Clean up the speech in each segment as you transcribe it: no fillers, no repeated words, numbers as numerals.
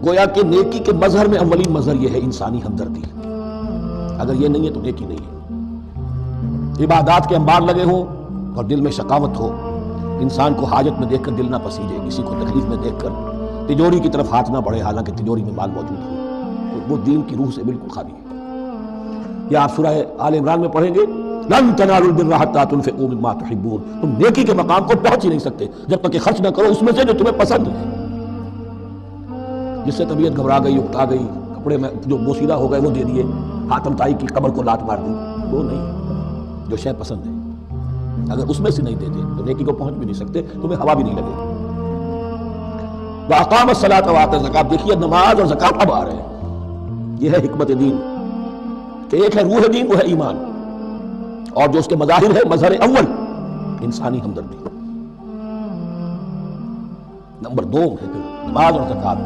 گویا کہ نیکی کے مظہر میں اولین مظہر یہ ہے انسانی ہمدردی. اگر یہ نہیں ہے تو نیکی نہیں ہے. عبادات کے انبار لگے ہوں اور دل میں شقاوت ہو، انسان کو حاجت میں دیکھ کر دل نہ پسیجے، کسی کو تکلیف میں دیکھ کر تجوری کی طرف ہاتھ نہ بڑھے حالانکہ تجوری میں مال موجود ہو، وہ دین کی روح سے بالکل خالی ہے. یا آپ سورہ آل عمران میں پڑھیں گے لن تنالوا البر حتى تنفقوا مما تحبون، تم نیکی کے مقام کو پہنچ ہی نہیں سکتے جب تک کہ خرچ نہ کرو اس میں سے جو تمہیں پسند ہے. جس سے طبیعت گھبرا گئی، اکتا گئی، کپڑے میں جو بوسیدہ ہو گئے وہ دے دیے، حاتم طائی کی قبر کو لات مار دی، وہ نہیں. جو شے پسند ہے اگر اس میں سے نہیں دیتے تو نیکی کو پہنچ بھی نہیں سکتے، تمہیں ہوا بھی نہیں لگے. وَأَقَامَ الصَّلَاةَ وَآتَى الزَّكَاةَ، دیکھیے نماز اور زکوٰۃ اب آ رہے ہیں. یہ ہے حکمت دین کہ ایک ہے روح دین، وہ ہے ایمان، اور جو اس کے مظاہر ہے مظہر اول انسانی ہمدردی. نمبر 2 ہے پھر نماز اور زکوٰۃ،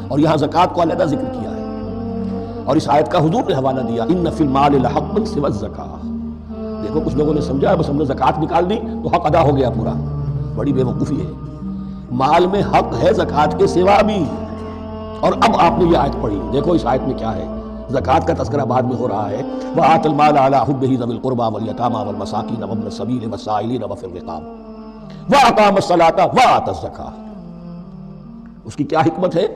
اور یہاں زکوٰۃ کو علیحدہ ذکر کیا ہے اور اس آیت کا حضور نے حوالہ دیا ان فی المال لحقا سوی الزکاۃ. دیکھو کچھ لوگوں نے سمجھا بس ہم نے زکوٰۃ نکال دی تو حق ادا ہو گیا پورا. بڑی بے وقوفی ہے. مال میں حق ہے زکوٰۃ کے سوا بھی. اور اب آپ نے یہ آیت پڑھی، دیکھو اس آیت میں کیا ہے. زکوٰۃ کا تذکرہ بعد میں ہو رہا ہے وآت المال علی حبہ ذوی القربى والیتامى والمساکین وابن السبیل والسائلین وفی الرقاب واقام الصلاۃ وآت الزکاۃ. اس کی کیا حکمت ہے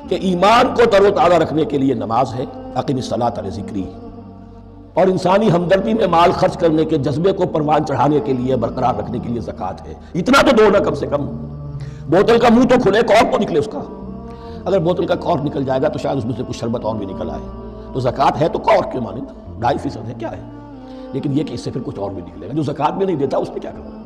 کہ ایمان کو تر و تازہ رکھنے کے لیے نماز ہے، اقم الصلاۃ لذکری، اور انسانی ہمدردی میں مال خرچ کرنے کے جذبے کو پروان چڑھانے کے لیے برقرار رکھنے کے لیے زکوٰۃ ہے. اتنا تو دو نا کم سے کم. بوتل کا منہ تو کھلے، کارک تو نکلے اس کا. اگر بوتل کا کارک نکل جائے گا تو شاید اس میں سے کچھ شربت اور بھی نکل آئے. تو زکوٰۃ ہے تو کارک کے مانند 2.5% ہے، کیا ہے، لیکن یہ کہ اس سے پھر کچھ اور بھی نکلے گا. جو زکوٰۃ بھی نہیں دیتا اس نے کیا کرنا.